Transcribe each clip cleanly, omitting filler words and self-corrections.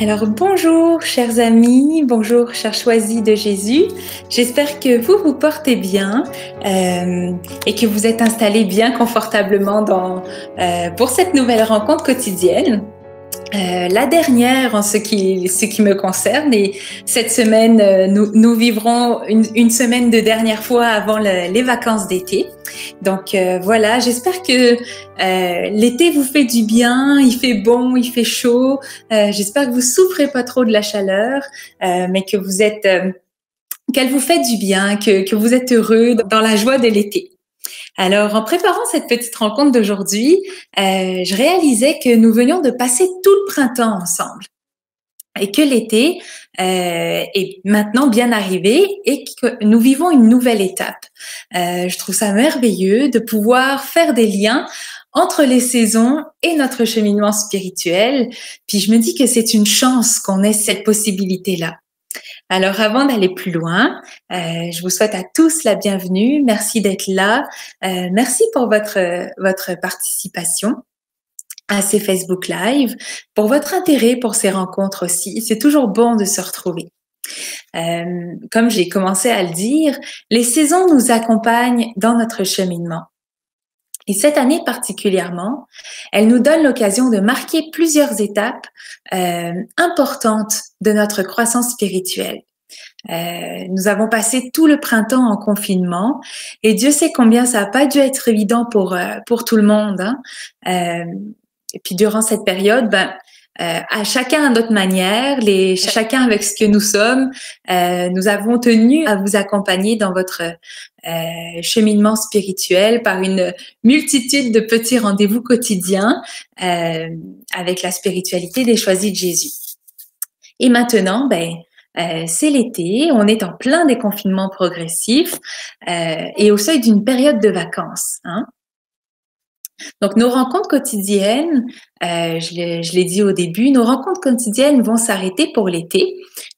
Alors bonjour chers amis, bonjour chers choisis de Jésus. J'espère que vous vous portez bien et que vous êtes installés bien confortablement pour cette nouvelle rencontre quotidienne. La dernière en ce qui me concerne, et cette semaine, nous vivrons une semaine de dernière fois avant les vacances d'été. Donc voilà, j'espère que l'été vous fait du bien, il fait bon, il fait chaud. J'espère que vous souffrez pas trop de la chaleur, mais que qu'elle vous fait du bien, que vous êtes heureux dans la joie de l'été. Alors, en préparant cette petite rencontre d'aujourd'hui, je réalisais que nous venions de passer tout le printemps ensemble et que l'été est maintenant bien arrivé et que nous vivons une nouvelle étape. Je trouve ça merveilleux de pouvoir faire des liens entre les saisons et notre cheminement spirituel. Puis je me dis que c'est une chance qu'on ait cette possibilité-là. Alors, avant d'aller plus loin, je vous souhaite à tous la bienvenue. Merci d'être là. Merci pour votre participation à ces Facebook Live, pour votre intérêt pour ces rencontres aussi. C'est toujours bon de se retrouver. Comme j'ai commencé à le dire, les saisons nous accompagnent dans notre cheminement. Et cette année particulièrement, elle nous donne l'occasion de marquer plusieurs étapes importantes de notre croissance spirituelle. Nous avons passé tout le printemps en confinement et Dieu sait combien ça n'a pas dû être évident pour tout le monde. Hein. Et puis durant cette période, à chacun à notre manière, chacun avec ce que nous sommes, nous avons tenu à vous accompagner dans votre cheminement spirituel par une multitude de petits rendez-vous quotidiens avec la spiritualité des choisis de Jésus. Et maintenant, c'est l'été, on est en plein déconfinement progressif et au seuil d'une période de vacances. Hein. Donc, nos rencontres quotidiennes, je l'ai dit au début, nos rencontres quotidiennes vont s'arrêter pour l'été,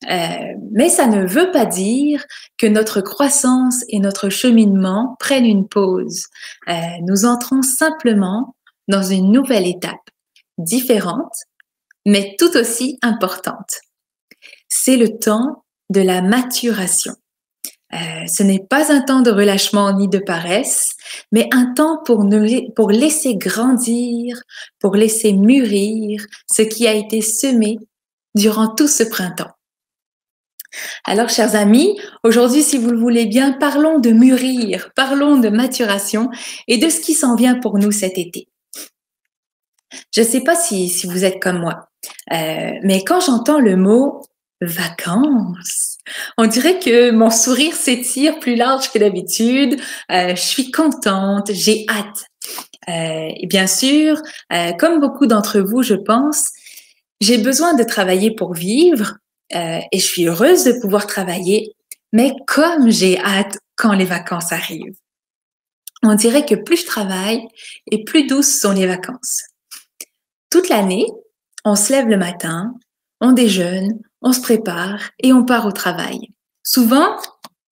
mais ça ne veut pas dire que notre croissance et notre cheminement prennent une pause. Nous entrons simplement dans une nouvelle étape, différente, mais tout aussi importante. C'est le temps de la maturation. Ce n'est pas un temps de relâchement ni de paresse, mais un temps pour laisser grandir, pour laisser mûrir ce qui a été semé durant tout ce printemps. Alors, chers amis, aujourd'hui, si vous le voulez bien, parlons de mûrir, parlons de maturation et de ce qui s'en vient pour nous cet été. Je ne sais pas si vous êtes comme moi, mais quand j'entends le mot vacances, on dirait que mon sourire s'étire plus large que d'habitude. Je suis contente, j'ai hâte. Et bien sûr, comme beaucoup d'entre vous, je pense, j'ai besoin de travailler pour vivre et je suis heureuse de pouvoir travailler, mais comme j'ai hâte quand les vacances arrivent. On dirait que plus je travaille et plus douces sont les vacances. Toute l'année, on se lève le matin, on déjeune, on se prépare et on part au travail. Souvent,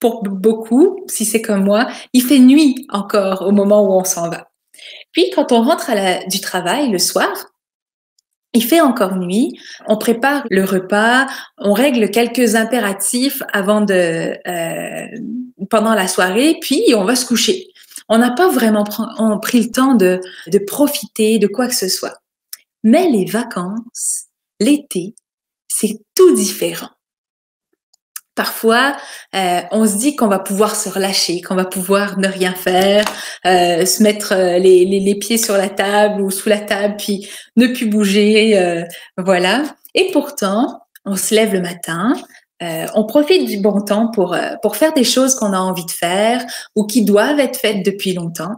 pour beaucoup, si c'est comme moi, il fait nuit encore au moment où on s'en va. Puis, quand on rentre du travail le soir, il fait encore nuit, on prépare le repas, on règle quelques impératifs pendant la soirée, puis on va se coucher. On n'a pas vraiment pris le temps de profiter de quoi que ce soit. Mais les vacances, l'été, c'est tout différent. Parfois, on se dit qu'on va pouvoir se relâcher, qu'on va pouvoir ne rien faire, se mettre les pieds sur la table ou sous la table, puis ne plus bouger, voilà. Et pourtant, on se lève le matin, on profite du bon temps pour faire des choses qu'on a envie de faire ou qui doivent être faites depuis longtemps.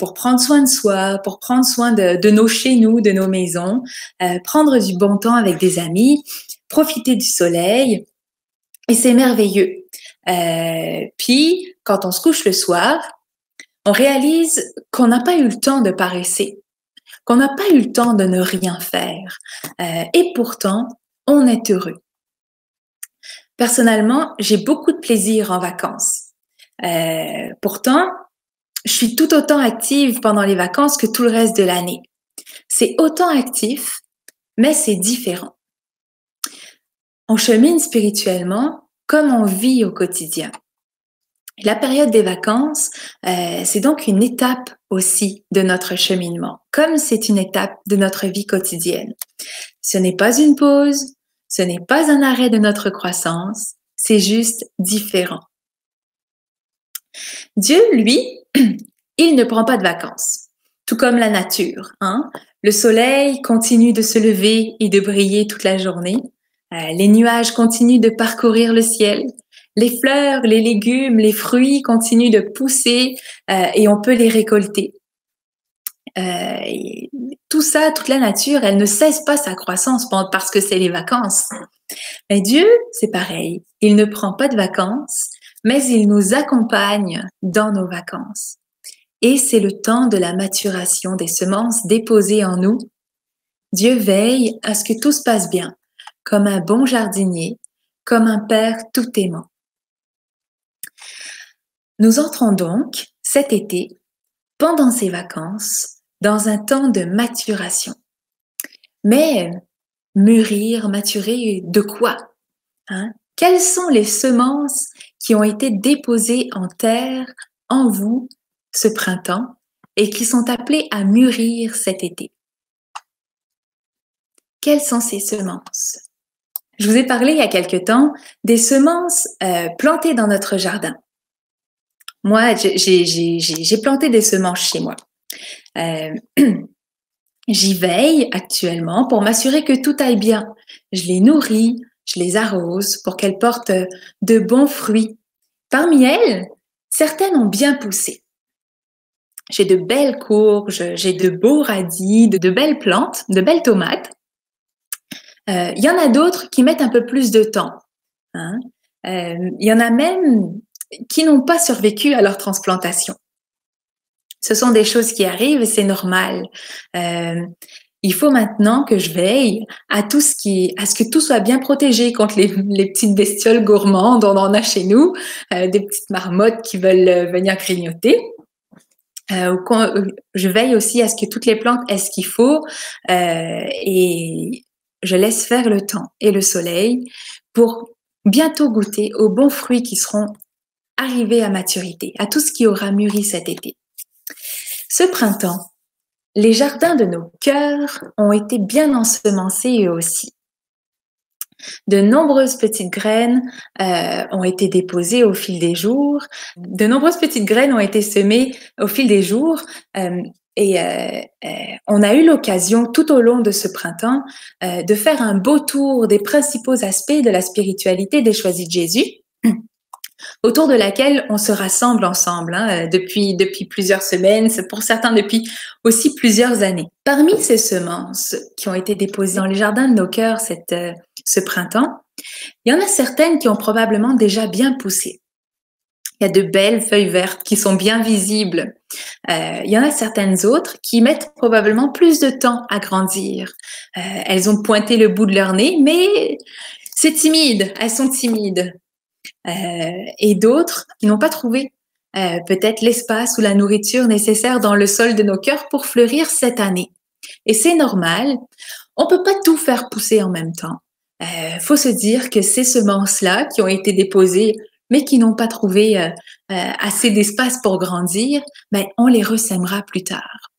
Pour prendre soin de soi, pour prendre soin de nos chez nous, de nos maisons, prendre du bon temps avec des amis, profiter du soleil. Et c'est merveilleux. Puis, quand on se couche le soir, on réalise qu'on n'a pas eu le temps de paresser, qu'on n'a pas eu le temps de ne rien faire. Et pourtant, on est heureux. Personnellement, j'ai beaucoup de plaisir en vacances. Pourtant, je suis tout autant active pendant les vacances que tout le reste de l'année. C'est autant actif, mais c'est différent. on chemine spirituellement comme on vit au quotidien. La période des vacances, c'est donc une étape aussi de notre cheminement, comme c'est une étape de notre vie quotidienne. Ce n'est pas une pause, ce n'est pas un arrêt de notre croissance, c'est juste différent. Dieu, lui, il ne prend pas de vacances, tout comme la nature, hein. Le soleil continue de se lever et de briller toute la journée. Les nuages continuent de parcourir le ciel. Les fleurs, les légumes, les fruits continuent de pousser et on peut les récolter. Tout ça, toute la nature, elle ne cesse pas sa croissance parce que c'est les vacances. Mais Dieu, c'est pareil. Il ne prend pas de vacances, mais il nous accompagne dans nos vacances. Et c'est le temps de la maturation des semences déposées en nous. Dieu veille à ce que tout se passe bien, comme un bon jardinier, comme un père tout aimant. Nous entrons donc, cet été, pendant ces vacances, dans un temps de maturation. Mais mûrir, maturer de quoi, hein? Quelles sont les semences qui ont été déposées en terre, en vous, ce printemps, et qui sont appelées à mûrir cet été? Quelles sont ces semences? Je vous ai parlé il y a quelque temps des semences plantées dans notre jardin. Moi, j'ai planté des semences chez moi. J'y veille actuellement pour m'assurer que tout aille bien. Je les nourris, je les arrose pour qu'elles portent de bons fruits. Parmi elles, certaines ont bien poussé. J'ai de belles courges, j'ai de beaux radis, de belles plantes, de belles tomates. Il y en a d'autres qui mettent un peu plus de temps, hein. Il y en a même qui n'ont pas survécu à leur transplantation. Ce sont des choses qui arrivent et c'est normal. Il faut maintenant que je veille à ce que tout soit bien protégé contre les petites bestioles gourmandes. On en a chez nous, des petites marmottes qui veulent venir grignoter. Je veille aussi à ce que toutes les plantes aient ce qu'il faut et je laisse faire le temps et le soleil pour bientôt goûter aux bons fruits qui seront arrivés à maturité, à tout ce qui aura mûri cet été. Ce printemps, les jardins de nos cœurs ont été bien ensemencés eux aussi. De nombreuses petites graines ont été déposées au fil des jours. De nombreuses petites graines ont été semées au fil des jours. On a eu l'occasion tout au long de ce printemps de faire un beau tour des principaux aspects de la spiritualité des Choisis de Jésus, autour de laquelle on se rassemble ensemble depuis plusieurs semaines, pour certains depuis aussi plusieurs années. Parmi ces semences qui ont été déposées dans les jardins de nos cœurs ce printemps, il y en a certaines qui ont probablement déjà bien poussé. Il y a de belles feuilles vertes qui sont bien visibles. Il y en a certaines autres qui mettent probablement plus de temps à grandir. Elles ont pointé le bout de leur nez, mais c'est timide, elles sont timides. Et d'autres n'ont pas trouvé peut-être l'espace ou la nourriture nécessaire dans le sol de nos cœurs pour fleurir cette année. Et c'est normal, on peut pas tout faire pousser en même temps. Faut se dire que ces semences-là qui ont été déposées mais qui n'ont pas trouvé assez d'espace pour grandir, on les ressèmera plus tard.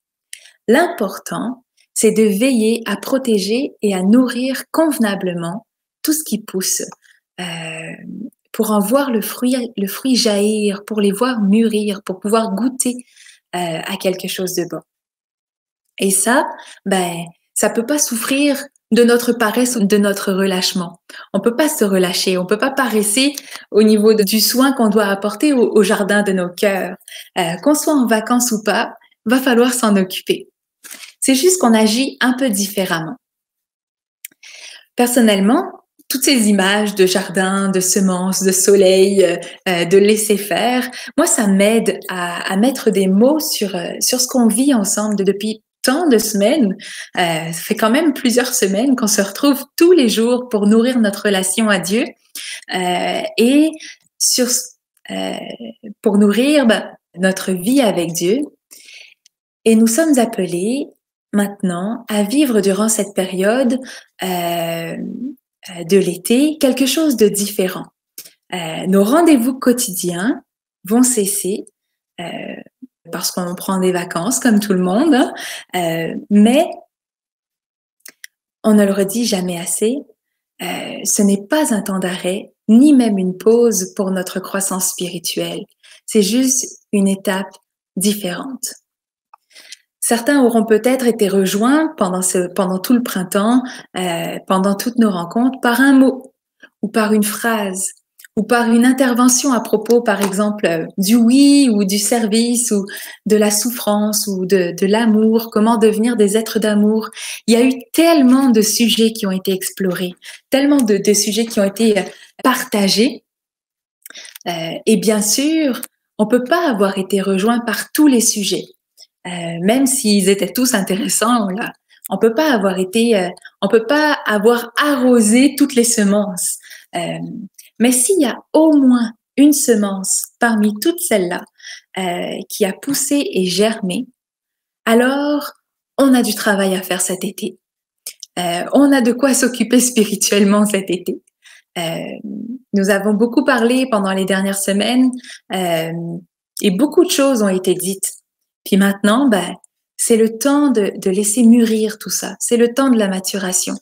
L'important, c'est de veiller à protéger et à nourrir convenablement tout ce qui pousse pour en voir le fruit jaillir, pour les voir mûrir, pour pouvoir goûter à quelque chose de bon. Et ça, ça peut pas souffrir de notre paresse ou de notre relâchement. On peut pas se relâcher, on peut pas paresser au niveau du soin qu'on doit apporter au jardin de nos cœurs. Qu'on soit en vacances ou pas, va falloir s'en occuper. C'est juste qu'on agit un peu différemment. Personnellement, toutes ces images de jardin, de semences, de soleil, de laisser faire, moi, ça m'aide à mettre des mots sur ce qu'on vit ensemble depuis tant de semaines. Ça fait quand même plusieurs semaines qu'on se retrouve tous les jours pour nourrir notre relation à Dieu et pour nourrir notre vie avec Dieu. Et nous sommes appelés maintenant à vivre durant cette période de l'été quelque chose de différent. Nos rendez-vous quotidiens vont cesser parce qu'on prend des vacances comme tout le monde, hein, mais on ne le redit jamais assez, ce n'est pas un temps d'arrêt, ni même une pause pour notre croissance spirituelle. C'est juste une étape différente. Certains auront peut-être été rejoints pendant tout le printemps, pendant toutes nos rencontres, par un mot ou par une phrase ou par une intervention à propos, par exemple, du oui ou du service ou de la souffrance ou de l'amour, comment devenir des êtres d'amour. Il y a eu tellement de sujets qui ont été explorés, tellement de sujets qui ont été partagés. Et bien sûr, on peut pas avoir été rejoint par tous les sujets. Même s'ils étaient tous intéressants, là, on peut pas avoir arrosé toutes les semences. Mais s'il y a au moins une semence parmi toutes celles-là qui a poussé et germé, alors on a du travail à faire cet été. On a de quoi s'occuper spirituellement cet été. Nous avons beaucoup parlé pendant les dernières semaines et beaucoup de choses ont été dites. Puis maintenant, c'est le temps de laisser mûrir tout ça. C'est le temps de la maturation.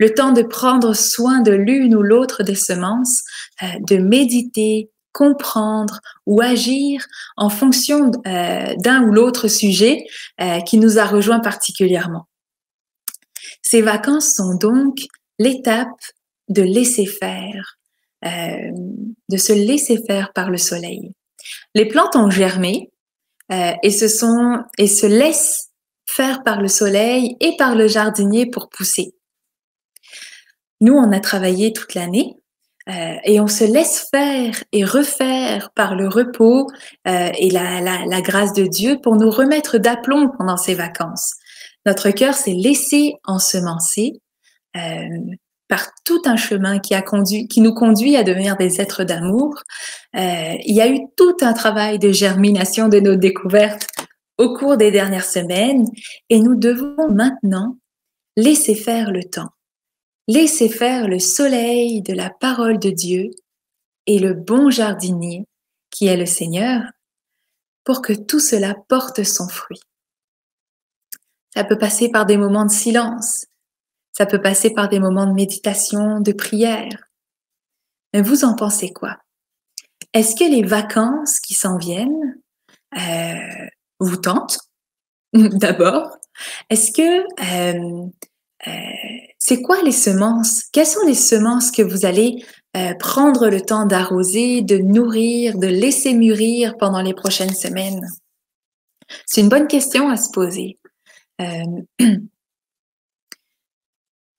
Le temps de prendre soin de l'une ou l'autre des semences, de méditer, comprendre ou agir en fonction d'un ou l'autre sujet qui nous a rejoints particulièrement. Ces vacances sont donc l'étape de laisser faire, de se laisser faire par le soleil. Les plantes ont germé et se laissent faire par le soleil et par le jardinier pour pousser. Nous, on a travaillé toute l'année et on se laisse faire et refaire par le repos et la grâce de Dieu pour nous remettre d'aplomb pendant ces vacances. Notre cœur s'est laissé ensemencer par tout un chemin qui nous conduit à devenir des êtres d'amour. Il y a eu tout un travail de germination de nos découvertes au cours des dernières semaines et nous devons maintenant laisser faire le temps, laisser faire le soleil de la parole de Dieu et le bon jardinier qui est le Seigneur pour que tout cela porte son fruit. Ça peut passer par des moments de silence, ça peut passer par des moments de méditation, de prière. Mais vous en pensez quoi? Est-ce que les vacances qui s'en viennent vous tentent? D'abord, est-ce que c'est quoi les semences? Quelles sont les semences que vous allez prendre le temps d'arroser, de nourrir, de laisser mûrir pendant les prochaines semaines? C'est une bonne question à se poser.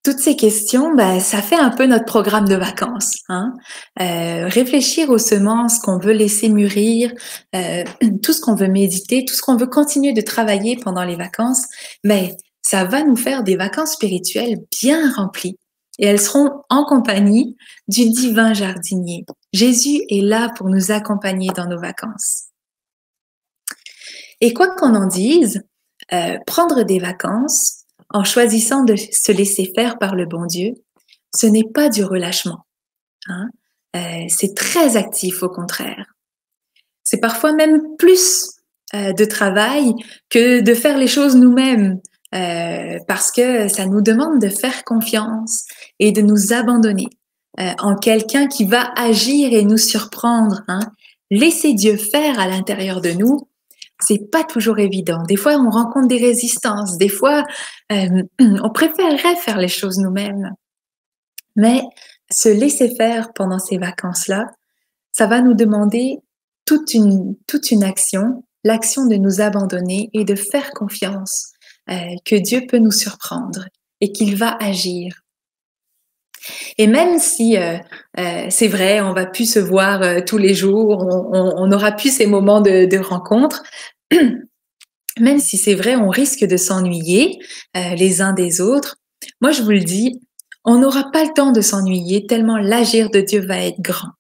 Toutes ces questions, ça fait un peu notre programme de vacances, hein? Réfléchir aux semences qu'on veut laisser mûrir, tout ce qu'on veut méditer, tout ce qu'on veut continuer de travailler pendant les vacances, mais ça va nous faire des vacances spirituelles bien remplies. Et elles seront en compagnie du divin jardinier. Jésus est là pour nous accompagner dans nos vacances. Et quoi qu'on en dise, prendre des vacances, en choisissant de se laisser faire par le bon Dieu, ce n'est pas du relâchement. Hein? C'est très actif au contraire. C'est parfois même plus de travail que de faire les choses nous-mêmes, parce que ça nous demande de faire confiance et de nous abandonner en quelqu'un qui va agir et nous surprendre. Hein? Laisser Dieu faire à l'intérieur de nous, c'est pas toujours évident. Des fois, on rencontre des résistances. Des fois, on préférerait faire les choses nous-mêmes. Mais se laisser faire pendant ces vacances-là, ça va nous demander toute une action, l'action de nous abandonner et de faire confiance que Dieu peut nous surprendre et qu'il va agir. Et même si c'est vrai, on va plus se voir tous les jours, on n'aura plus ces moments de rencontre, même si c'est vrai, on risque de s'ennuyer les uns des autres. Moi, je vous le dis, on n'aura pas le temps de s'ennuyer tellement l'agir de Dieu va être grand.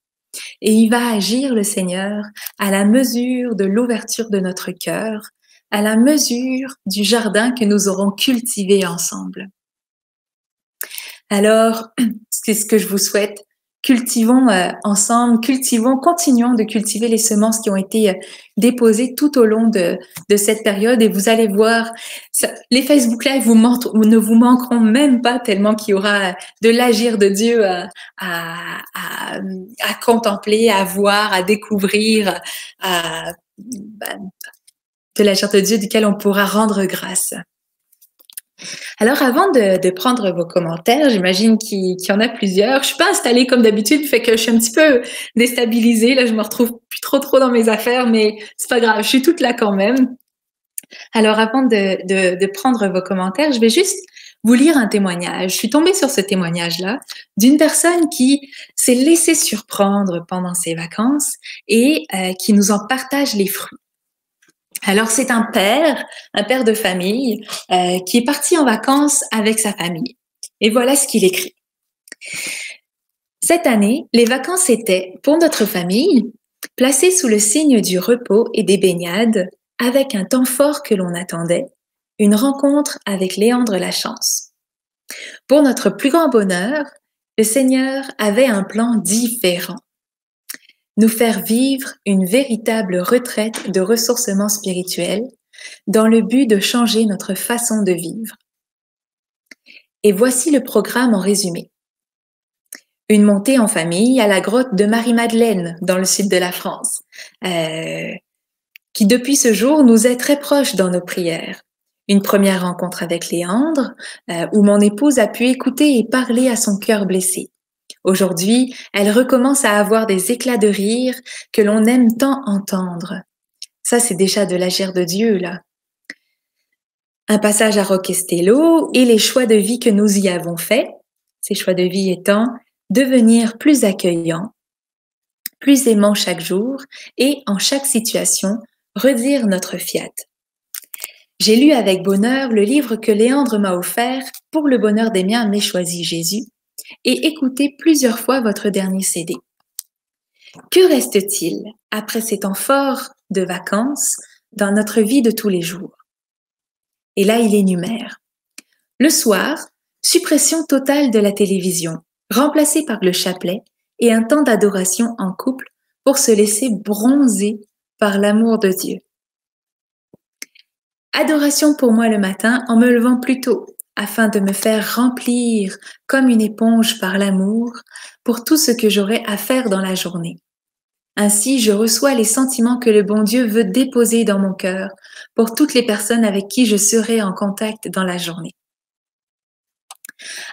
Et il va agir, le Seigneur, à la mesure de l'ouverture de notre cœur, à la mesure du jardin que nous aurons cultivé ensemble. Alors, ce c'est ce que je vous souhaite. Cultivons ensemble, continuons de cultiver les semences qui ont été déposées tout au long de cette période et vous allez voir, les Facebook Live ne vous manqueront même pas tellement qu'il y aura de l'agir de Dieu à contempler, à voir, à découvrir, de l'agir de Dieu duquel on pourra rendre grâce. Alors, avant de prendre vos commentaires, j'imagine qu'il y en a plusieurs. Je suis pas installée comme d'habitude, fait que je suis un petit peu déstabilisée. Là, je me retrouve plus trop dans mes affaires, mais c'est pas grave, je suis toute là quand même. Alors, avant de prendre vos commentaires, je vais juste vous lire un témoignage. Je suis tombée sur ce témoignage-là d'une personne qui s'est laissée surprendre pendant ses vacances et qui nous en partage les fruits. Alors, c'est un père de famille, qui est parti en vacances avec sa famille. Et voilà ce qu'il écrit. Cette année, les vacances étaient, pour notre famille, placées sous le signe du repos et des baignades, avec un temps fort que l'on attendait, une rencontre avec Léandre Lachance. Pour notre plus grand bonheur, le Seigneur avait un plan différent. Nous faire vivre une véritable retraite de ressourcement spirituel dans le but de changer notre façon de vivre. Et voici le programme en résumé. Une montée en famille à la grotte de Marie-Madeleine dans le sud de la France, qui depuis ce jour nous est très proche dans nos prières. Une première rencontre avec Léandre, où mon épouse a pu écouter et parler à son cœur blessé. Aujourd'hui, elle recommence à avoir des éclats de rire que l'on aime tant entendre. Ça, c'est déjà de l'agir de Dieu, là. Un passage à Roquestello et les choix de vie que nous y avons faits, ces choix de vie étant devenir plus accueillant, plus aimant chaque jour et en chaque situation, redire notre fiat. J'ai lu avec bonheur le livre que Léandre m'a offert pour le bonheur des miens, mais choisi Jésus, et écouté plusieurs fois votre dernier CD. Que reste-t-il après ces temps forts de vacances dans notre vie de tous les jours? Et là, il énumère. Le soir, suppression totale de la télévision, remplacée par le chapelet et un temps d'adoration en couple pour se laisser bronzer par l'amour de Dieu. Adoration pour moi le matin en me levant plus tôt, afin de me faire remplir comme une éponge par l'amour pour tout ce que j'aurai à faire dans la journée. Ainsi, je reçois les sentiments que le bon Dieu veut déposer dans mon cœur pour toutes les personnes avec qui je serai en contact dans la journée.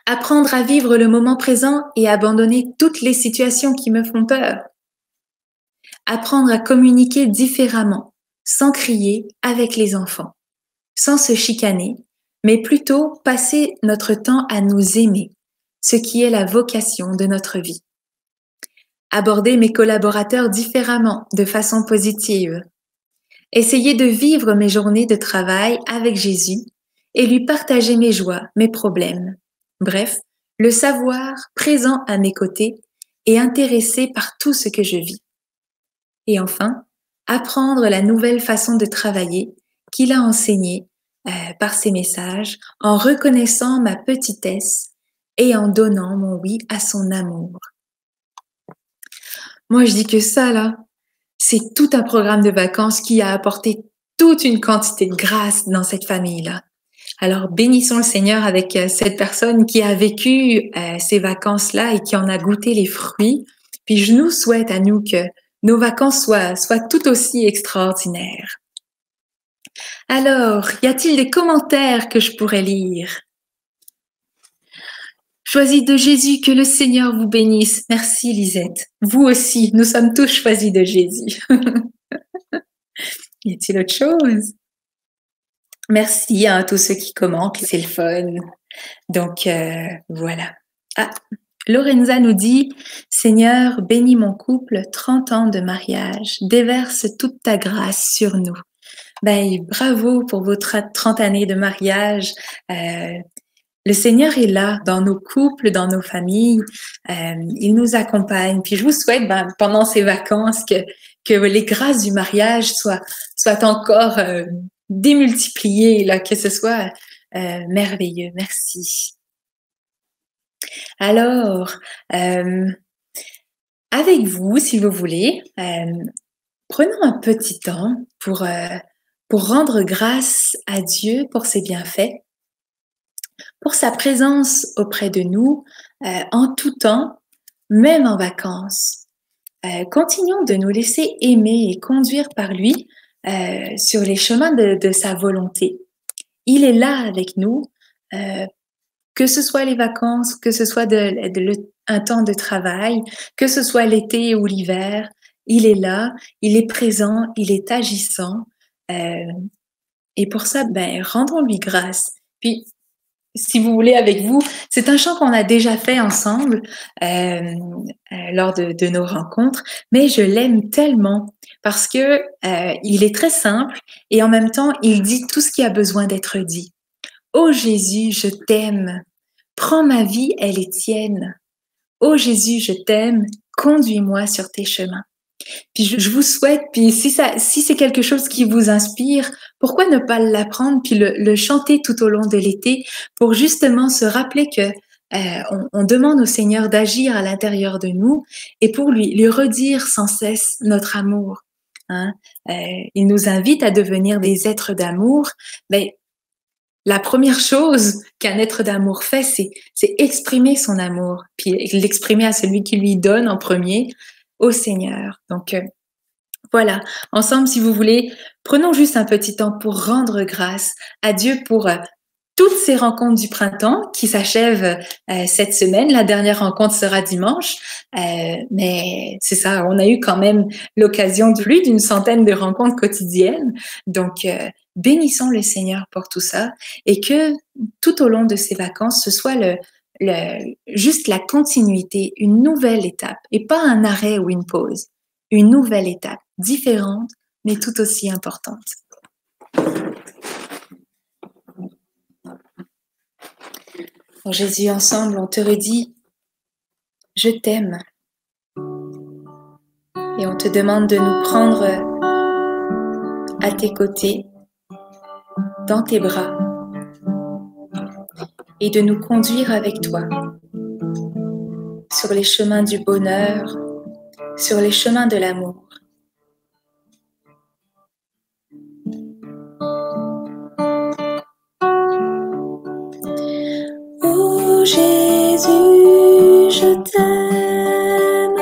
Apprendre à vivre le moment présent et abandonner toutes les situations qui me font peur. Apprendre à communiquer différemment, sans crier avec les enfants, sans se chicaner, mais plutôt passer notre temps à nous aimer, ce qui est la vocation de notre vie. Aborder mes collaborateurs différemment, de façon positive. Essayer de vivre mes journées de travail avec Jésus et lui partager mes joies, mes problèmes. Bref, le savoir présent à mes côtés et intéressé par tout ce que je vis. Et enfin, apprendre la nouvelle façon de travailler qu'il a enseignée par ses messages en reconnaissant ma petitesse et en donnant mon oui à son amour. Moi, je dis que ça, là, c'est tout un programme de vacances qui a apporté toute une quantité de grâce dans cette famille-là. Alors, bénissons le Seigneur avec cette personne qui a vécu ces vacances-là et qui en a goûté les fruits. Puis je nous souhaite à nous que nos vacances soient tout aussi extraordinaires. Alors, y a-t-il des commentaires que je pourrais lire? Choisis de Jésus, que le Seigneur vous bénisse. Merci Lisette. Vous aussi, nous sommes tous choisis de Jésus. Y a-t-il autre chose? Merci à tous ceux qui commentent, c'est le fun. Donc, voilà. Ah, Lorenza nous dit « Seigneur, bénis mon couple, 30 ans de mariage, déverse toute ta grâce sur nous. » Ben, bravo pour vos 30 années de mariage. Le Seigneur est là dans nos couples, dans nos familles. Il nous accompagne. Puis je vous souhaite, pendant ces vacances, que les grâces du mariage soient encore démultipliées, là, que ce soit merveilleux. Merci. Alors, avec vous, si vous voulez, prenons un petit temps pour rendre grâce à Dieu pour ses bienfaits, pour sa présence auprès de nous, en tout temps, même en vacances. Continuons de nous laisser aimer et conduire par lui sur les chemins de sa volonté. Il est là avec nous, que ce soit les vacances, que ce soit un temps de travail, que ce soit l'été ou l'hiver. Il est là, il est présent, il est agissant. Et pour ça, rendons-lui grâce. Puis, si vous voulez, avec vous, c'est un chant qu'on a déjà fait ensemble lors de nos rencontres, mais je l'aime tellement parce que il est très simple et en même temps, il dit tout ce qui a besoin d'être dit. Ô Jésus, je t'aime. Prends ma vie, elle est tienne. Ô Jésus, je t'aime. Conduis-moi sur tes chemins. Puis je vous souhaite, puis si c'est quelque chose qui vous inspire, pourquoi ne pas l'apprendre puis le chanter tout au long de l'été pour justement se rappeler que on demande au Seigneur d'agir à l'intérieur de nous et pour lui redire sans cesse notre amour. Hein? Il nous invite à devenir des êtres d'amour. Mais la première chose qu'un être d'amour fait, c'est exprimer son amour, puis l'exprimer à celui qui lui donne en premier, au Seigneur. Donc voilà, ensemble, si vous voulez, prenons juste un petit temps pour rendre grâce à Dieu pour toutes ces rencontres du printemps qui s'achèvent cette semaine. La dernière rencontre sera dimanche, mais c'est ça, on a eu quand même l'occasion de plus d'une centaine de rencontres quotidiennes. Donc, bénissons le Seigneur pour tout ça et que tout au long de ces vacances, ce soit juste la continuité, une nouvelle étape et pas un arrêt ou une pause, une nouvelle étape différente, mais tout aussi importante. Pour Jésus, ensemble, on te redit, je t'aime. Et on te demande de nous prendre à tes côtés, dans tes bras, et de nous conduire avec toi sur les chemins du bonheur, sur les chemins de l'amour. Oh Jésus, je t'aime,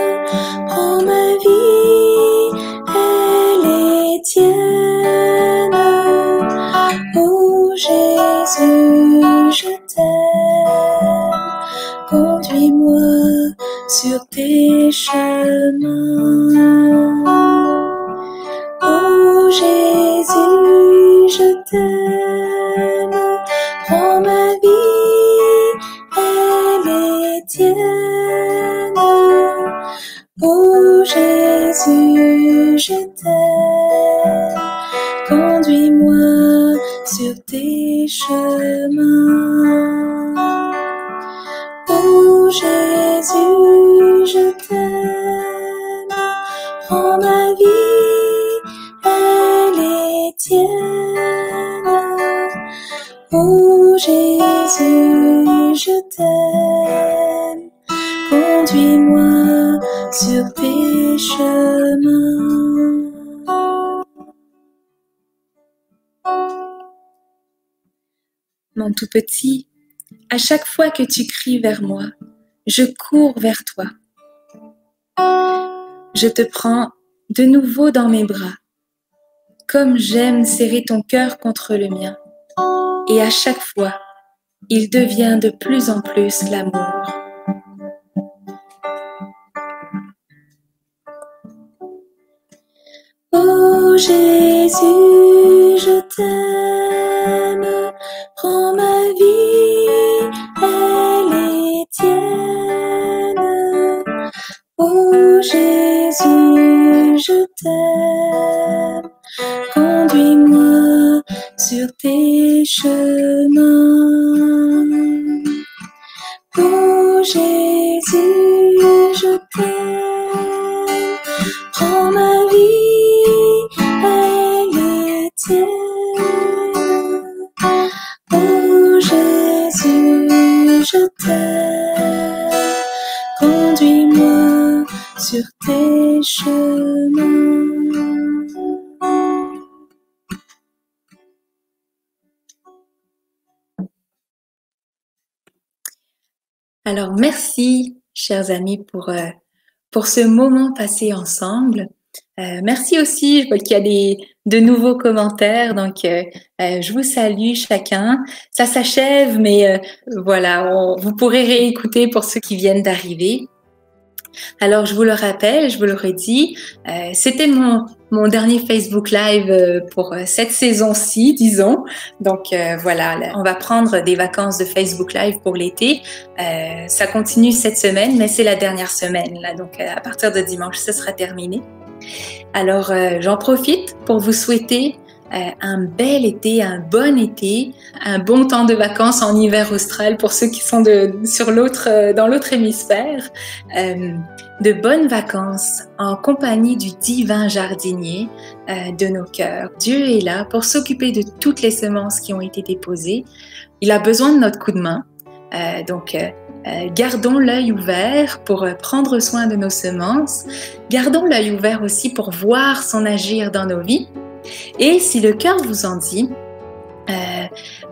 prends ma vie, elle est tienne. Oh Jésus, je t'aime, conduis-moi sur tes chemins. Oh Jésus, je t'aime, prends ma vie, elle est tienne. Oh Jésus, je t'aime, conduis-moi sur tes chemins. Oh Jésus, je t'aime, prends ma vie, elle est tienne. Oh Jésus, je t'aime, conduis-moi sur tes chemins. Mon tout petit, à chaque fois que tu cries vers moi, je cours vers toi. Je te prends de nouveau dans mes bras, comme j'aime serrer ton cœur contre le mien. Et à chaque fois, il devient de plus en plus l'amour. Oh Jésus, je t'aime, prends ma vie, elle est tienne. Oh Jésus, je t'aime, conduis-moi sur tes chemins. Oh Jésus, je t'aime, prends ma vie, elle est tienne. Oh Jésus, je t'aime, sur tes chemins. Alors, merci, chers amis, pour ce moment passé ensemble. Merci aussi, je vois qu'il y a de nouveaux commentaires, donc je vous salue chacun. Ça s'achève, mais voilà, vous pourrez réécouter pour ceux qui viennent d'arriver. Alors, je vous le rappelle, je vous le redis, c'était mon dernier Facebook Live pour cette saison-ci, disons. Donc, voilà, on va prendre des vacances de Facebook Live pour l'été. Ça continue cette semaine, mais c'est la dernière semaine, là. Donc, à partir de dimanche, ça sera terminé. Alors, j'en profite pour vous souhaiter un bel été, un bon été, un bon temps de vacances en hiver austral pour ceux qui sont dans l'autre hémisphère. De bonnes vacances en compagnie du divin jardinier de nos cœurs. Dieu est là pour s'occuper de toutes les semences qui ont été déposées. Il a besoin de notre coup de main. Donc, gardons l'œil ouvert pour prendre soin de nos semences. Gardons l'œil ouvert aussi pour voir son agir dans nos vies. Et si le cœur vous en dit,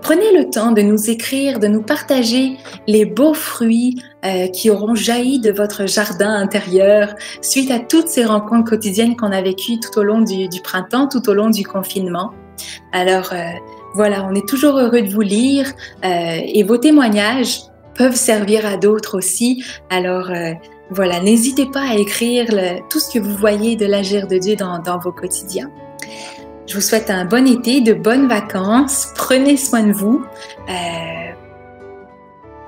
prenez le temps de nous écrire, de nous partager les beaux fruits qui auront jailli de votre jardin intérieur suite à toutes ces rencontres quotidiennes qu'on a vécues tout au long du printemps, tout au long du confinement. Alors voilà, on est toujours heureux de vous lire et vos témoignages peuvent servir à d'autres aussi. Alors voilà, n'hésitez pas à écrire tout ce que vous voyez de l'agir de Dieu dans vos quotidiens. Je vous souhaite un bon été, de bonnes vacances. Prenez soin de vous.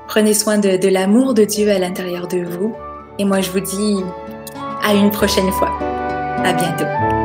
Prenez soin de l'amour de Dieu à l'intérieur de vous. Et moi, je vous dis à une prochaine fois. À bientôt.